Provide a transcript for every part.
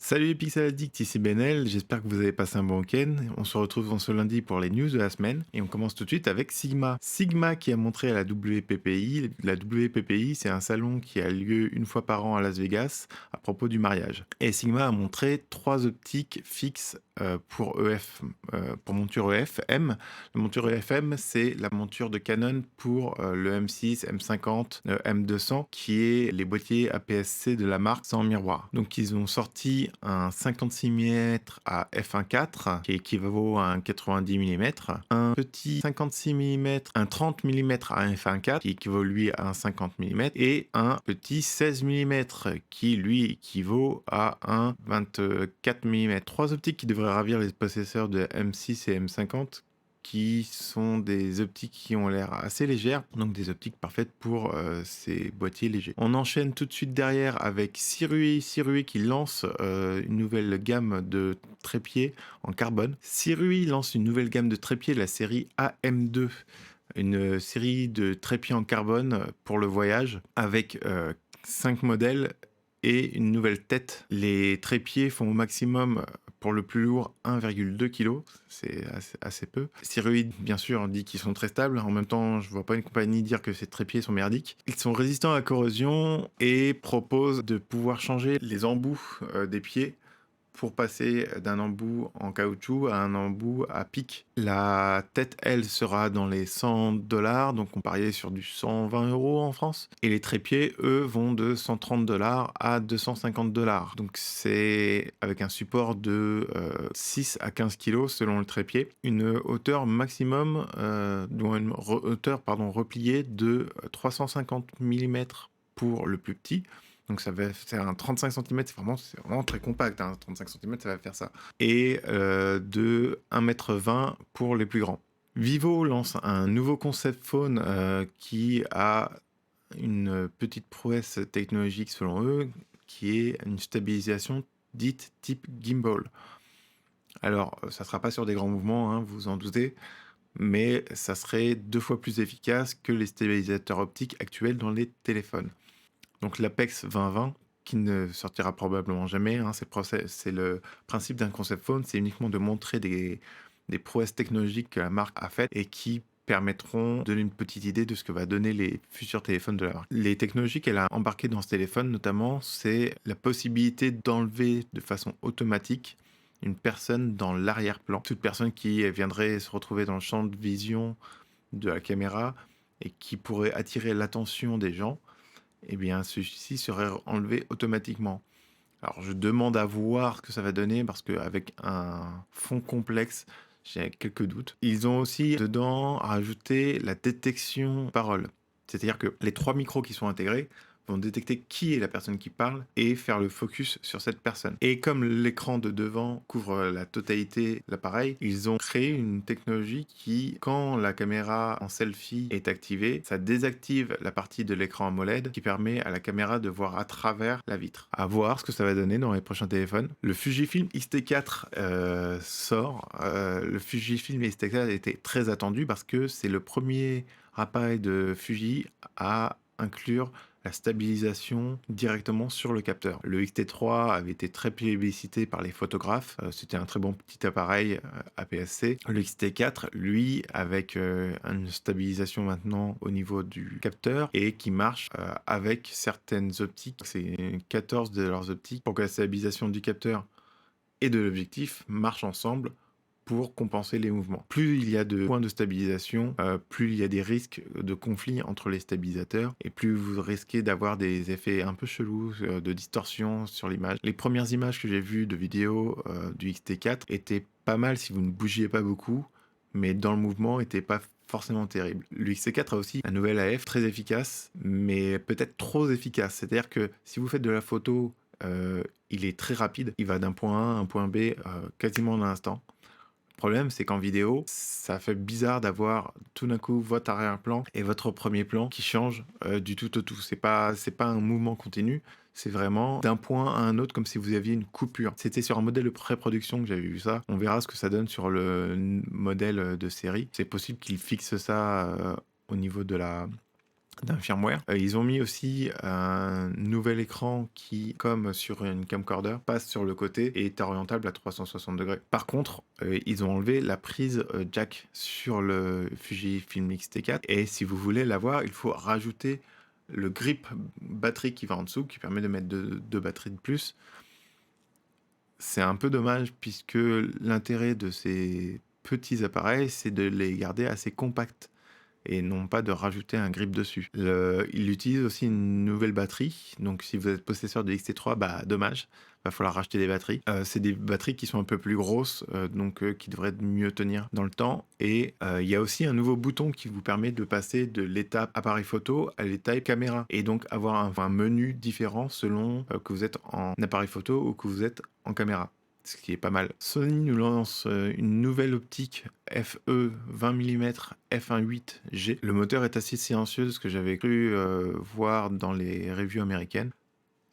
Salut les Pixel Addict, ici Benel, j'espère que vous avez passé un bon week-end. On se retrouve ce lundi pour les news de la semaine et on commence tout de suite avec Sigma. Sigma qui a montré à la WPPI. La WPPI, c'est un salon qui a lieu une fois par an à Las Vegas à propos du mariage. Et Sigma a montré trois optiques fixes pour pour monture EF-M. La monture EF-M, c'est la monture de Canon pour le M6, M50, M200, qui est les boîtiers APS-C de la marque sans miroir. Donc ils ont sorti un 56 mm à f1.4 qui équivaut à un 90 mm, un petit 56 mm, un 30 mm à f1.4 qui équivaut lui à un 50 mm et un petit 16 mm qui lui équivaut à un 24 mm. Trois optiques qui devraient ravir les possesseurs de M6 et M50 qui sont des optiques qui ont l'air assez légères, donc des optiques parfaites pour ces boîtiers légers. On enchaîne tout de suite derrière avec Sirui qui lance une nouvelle gamme de trépieds en carbone. Sirui lance une nouvelle gamme de trépieds, la série AM2, une série de trépieds en carbone pour le voyage avec 5 modèles et une nouvelle tête. Les trépieds font au maximum, pour le plus lourd, 1,2 kg, c'est assez peu. Siruid, bien sûr, dit qu'ils sont très stables. En même temps, je vois pas une compagnie dire que ces trépieds sont merdiques. Ils sont résistants à la corrosion et proposent de pouvoir changer les embouts des pieds pour passer d'un embout en caoutchouc à un embout à pic. La tête, elle, sera dans les 100 $, donc on pariait sur du 120 € en France. Et les trépieds, eux, vont de 130 $ à 250 $. Donc c'est avec un support de 6 à 15 kg selon le trépied. Une hauteur maximum, repliée de 350 mm pour le plus petit. Donc ça va faire un 35 cm, c'est vraiment très compact, hein. 35 cm, ça va faire ça. Et de 1,20 m pour les plus grands. Vivo lance un nouveau concept phone qui a une petite prouesse technologique selon eux, qui est une stabilisation dite type gimbal. Alors, ça ne sera pas sur des grands mouvements, hein, vous en doutez, mais ça serait 2 fois plus efficace que les stabilisateurs optiques actuels dans les téléphones. Donc l'Apex 2020, qui ne sortira probablement jamais, hein, c'est le principe d'un concept phone, c'est uniquement de montrer des prouesses technologiques que la marque a faites et qui permettront de donner une petite idée de ce que va donner les futurs téléphones de la marque. Les technologies qu'elle a embarquées dans ce téléphone, notamment, c'est la possibilité d'enlever de façon automatique une personne dans l'arrière-plan. Toute personne qui viendrait se retrouver dans le champ de vision de la caméra et qui pourrait attirer l'attention des gens, eh bien, celui-ci serait enlevé automatiquement. Alors, je demande à voir ce que ça va donner parce qu'avec un fond complexe, j'ai quelques doutes. Ils ont aussi dedans rajouté la détection parole. C'est-à-dire que les 3 micros qui sont intégrés vont détecter qui est la personne qui parle et faire le focus sur cette personne. Et comme l'écran de devant couvre la totalité de l'appareil, ils ont créé une technologie qui, quand la caméra en selfie est activée, ça désactive la partie de l'écran AMOLED qui permet à la caméra de voir à travers la vitre. À voir ce que ça va donner dans les prochains téléphones. Le Fujifilm X-T4 sort. Le Fujifilm X-T4 était très attendu parce que c'est le premier appareil de Fuji à inclure la stabilisation directement sur le capteur. Le X-T3 avait été très plébiscité par les photographes, c'était un très bon petit appareil APS-C. Le X-T4, lui, avec une stabilisation maintenant au niveau du capteur et qui marche avec certaines optiques, c'est 14 de leurs optiques, pour que la stabilisation du capteur et de l'objectif marchent ensemble pour compenser les mouvements. Plus il y a de points de stabilisation, plus il y a des risques de conflit entre les stabilisateurs et plus vous risquez d'avoir des effets un peu chelous de distorsion sur l'image. Les premières images que j'ai vues de vidéos du X-T4 étaient pas mal si vous ne bougiez pas beaucoup, mais dans le mouvement n'étaient pas forcément terrible. Le XT4 a aussi un nouvel AF très efficace, mais peut-être trop efficace. C'est-à-dire que si vous faites de la photo, il est très rapide. Il va d'un point A à un point B quasiment en un instant. Le problème, c'est qu'en vidéo, ça fait bizarre d'avoir tout d'un coup votre arrière-plan et votre premier plan qui changent du tout au tout. C'est pas un mouvement continu, c'est vraiment d'un point à un autre comme si vous aviez une coupure. C'était sur un modèle de pré-production que j'avais vu ça. On verra ce que ça donne sur le modèle de série. C'est possible qu'ils fixent ça au niveau de la d'un firmware. Ils ont mis aussi un nouvel écran qui, comme sur une camcorder, passe sur le côté et est orientable à 360 degrés. Par contre, ils ont enlevé la prise jack sur le Fujifilm X-T4 et si vous voulez l'avoir, il faut rajouter le grip batterie qui va en dessous, qui permet de mettre deux batteries de plus. C'est un peu dommage puisque l'intérêt de ces petits appareils, c'est de les garder assez compacts et non pas de rajouter un grip dessus. Il utilise aussi une nouvelle batterie, donc si vous êtes possesseur de XT3, bah dommage, va falloir racheter des batteries. C'est des batteries qui sont un peu plus grosses, qui devraient mieux tenir dans le temps. Et il y a aussi un nouveau bouton qui vous permet de passer de l'étape appareil photo à l'étape caméra, et donc avoir un menu différent selon que vous êtes en appareil photo ou que vous êtes en caméra. Ce qui est pas mal. Sony nous lance une nouvelle optique FE 20 mm f1.8G. Le moteur est assez silencieux, ce que j'avais cru voir dans les reviews américaines.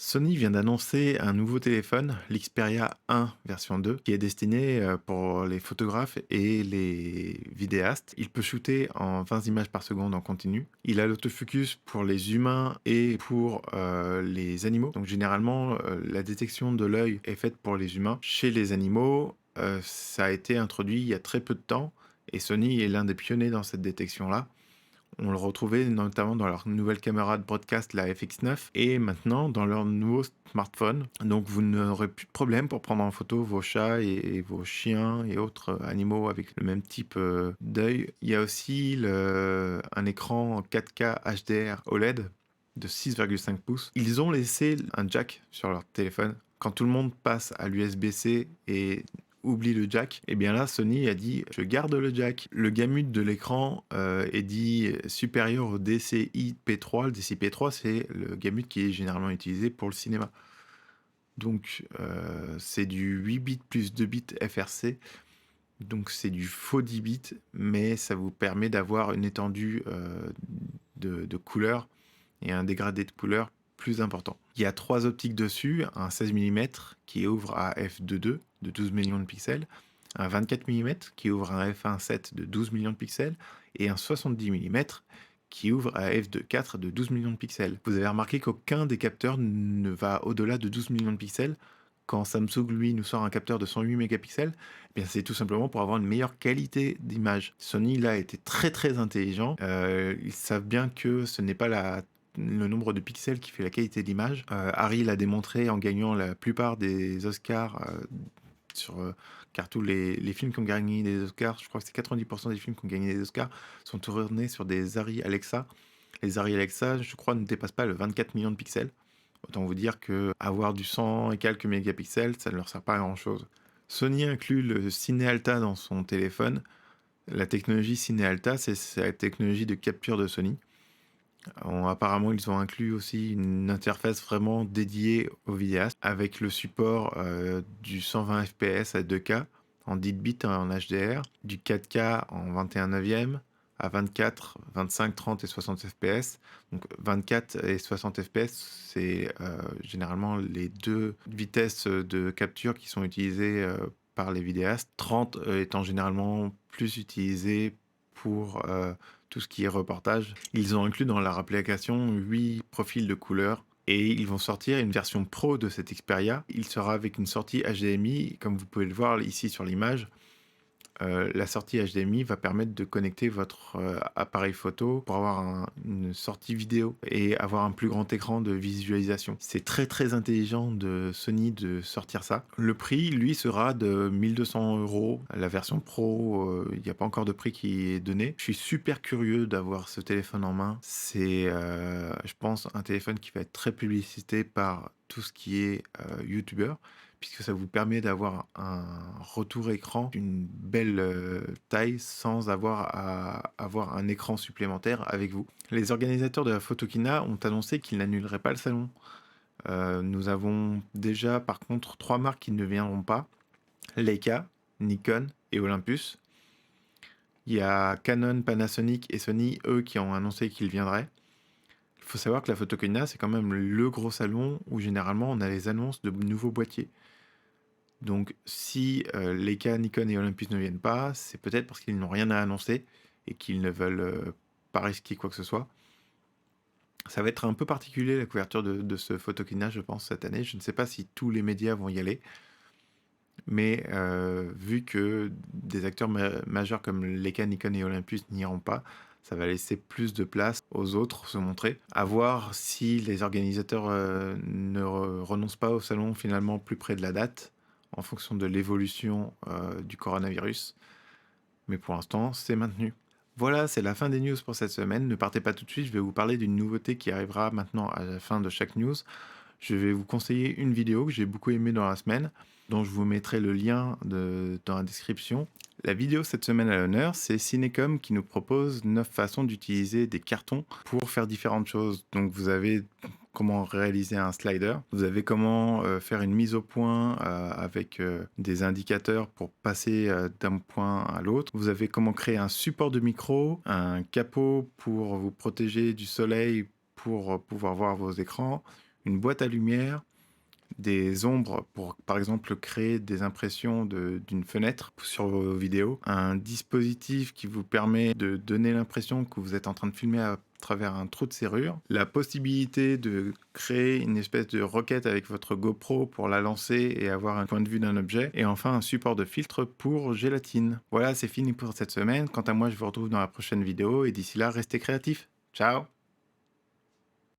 Sony vient d'annoncer un nouveau téléphone, l'Xperia 1 version 2, qui est destiné pour les photographes et les vidéastes. Il peut shooter en 20 images par seconde en continu. Il a l'autofocus pour les humains et pour les animaux. Donc généralement, la détection de l'œil est faite pour les humains. Chez les animaux, ça a été introduit il y a très peu de temps et Sony est l'un des pionniers dans cette détection-là. On le retrouvait notamment dans leur nouvelle caméra de broadcast, la FX9, et maintenant dans leur nouveau smartphone. Donc vous n'aurez plus de problème pour prendre en photo vos chats et vos chiens et autres animaux avec le même type d'œil. Il y a aussi un écran en 4K HDR OLED de 6,5 pouces. Ils ont laissé un jack sur leur téléphone. Quand tout le monde passe à l'USB-C et oublie le jack, et bien là Sony a dit je garde le jack. Le gamut de l'écran est dit supérieur au DCI P3. Le DCI P3 c'est le gamut qui est généralement utilisé pour le cinéma. Donc c'est du 8 bits plus 2 bits FRC. Donc c'est du faux 10 bits, mais ça vous permet d'avoir une étendue de couleurs et un dégradé de couleurs plus important. Il y a 3 optiques dessus, un 16 mm qui ouvre à f2.2 de 12 millions de pixels, un 24 mm qui ouvre à un f1.7 de 12 millions de pixels et un 70 mm qui ouvre à f2.4 de 12 millions de pixels. Vous avez remarqué qu'aucun des capteurs ne va au-delà de 12 millions de pixels. Quand Samsung, lui, nous sort un capteur de 108 mégapixels, eh bien c'est tout simplement pour avoir une meilleure qualité d'image. Sony, là, était très très intelligent. Ils savent bien que ce n'est pas le nombre de pixels qui fait la qualité de l'image. Harry l'a démontré en gagnant la plupart des Oscars car tous les films qui ont gagné des Oscars, je crois que c'est 90% des films qui ont gagné des Oscars, sont tournés sur des Arri Alexa. Les Arri Alexa, je crois, ne dépassent pas le 24 millions de pixels. Autant vous dire que avoir du 100 et quelques mégapixels, ça ne leur sert pas à grand chose. Sony inclut le Cine Alta dans son téléphone. La technologie Cine Alta, c'est la technologie de capture de Sony. Apparemment, ils ont inclus aussi une interface vraiment dédiée aux vidéastes avec le support du 120 fps à 2K en 10 bits en HDR, du 4K en 21 neuvième à 24, 25, 30 et 60 fps. Donc 24 et 60 fps, c'est généralement les deux vitesses de capture qui sont utilisées par les vidéastes. 30 étant généralement plus utilisé pour tout ce qui est reportage. Ils ont inclus dans leur application 8 profils de couleurs et ils vont sortir une version pro de cet Xperia. Il sera avec une sortie HDMI, comme vous pouvez le voir ici sur l'image. La sortie HDMI va permettre de connecter votre appareil photo pour avoir une sortie vidéo et avoir un plus grand écran de visualisation. C'est très très intelligent de Sony de sortir ça. Le prix, lui, sera de 1200 €. La version pro, il n'y a pas encore de prix qui est donné. Je suis super curieux d'avoir ce téléphone en main. C'est, je pense, un téléphone qui va être très publicité par tout ce qui est youtubeur, puisque ça vous permet d'avoir un retour écran d'une belle taille sans avoir à avoir un écran supplémentaire avec vous. Les organisateurs de la Photokina ont annoncé qu'ils n'annuleraient pas le salon. Nous avons déjà par contre 3 marques qui ne viendront pas. Leica, Nikon et Olympus. Il y a Canon, Panasonic et Sony, eux, qui ont annoncé qu'ils viendraient. Il faut savoir que la Photokina, c'est quand même le gros salon où généralement on a les annonces de nouveaux boîtiers. Donc si Leica, Nikon et Olympus ne viennent pas, c'est peut-être parce qu'ils n'ont rien à annoncer et qu'ils ne veulent pas risquer quoi que ce soit. Ça va être un peu particulier la couverture de ce Photokina, je pense, cette année. Je ne sais pas si tous les médias vont y aller, mais vu que des acteurs majeurs comme Leica, Nikon et Olympus n'iront pas, ça va laisser plus de place aux autres se montrer. À voir si les organisateurs ne renoncent pas au salon finalement plus près de la date, en fonction de l'évolution du coronavirus. Mais pour l'instant, c'est maintenu. Voilà, c'est la fin des news pour cette semaine. Ne partez pas tout de suite, je vais vous parler d'une nouveauté qui arrivera maintenant à la fin de chaque news. Je vais vous conseiller une vidéo que j'ai beaucoup aimée dans la semaine, dont je vous mettrai le lien dans la description. La vidéo cette semaine à l'honneur, c'est Cinecom qui nous propose 9 façons d'utiliser des cartons pour faire différentes choses. Donc vous avez comment réaliser un slider, vous avez comment faire une mise au point avec des indicateurs pour passer d'un point à l'autre, vous avez comment créer un support de micro, un capot pour vous protéger du soleil pour pouvoir voir vos écrans, une boîte à lumière, des ombres pour, par exemple, créer des impressions d'une fenêtre sur vos vidéos, un dispositif qui vous permet de donner l'impression que vous êtes en train de filmer à travers un trou de serrure, la possibilité de créer une espèce de roquette avec votre GoPro pour la lancer et avoir un point de vue d'un objet, et enfin un support de filtre pour gélatine. Voilà, c'est fini pour cette semaine. Quant à moi, je vous retrouve dans la prochaine vidéo, et d'ici là, restez créatifs. Ciao!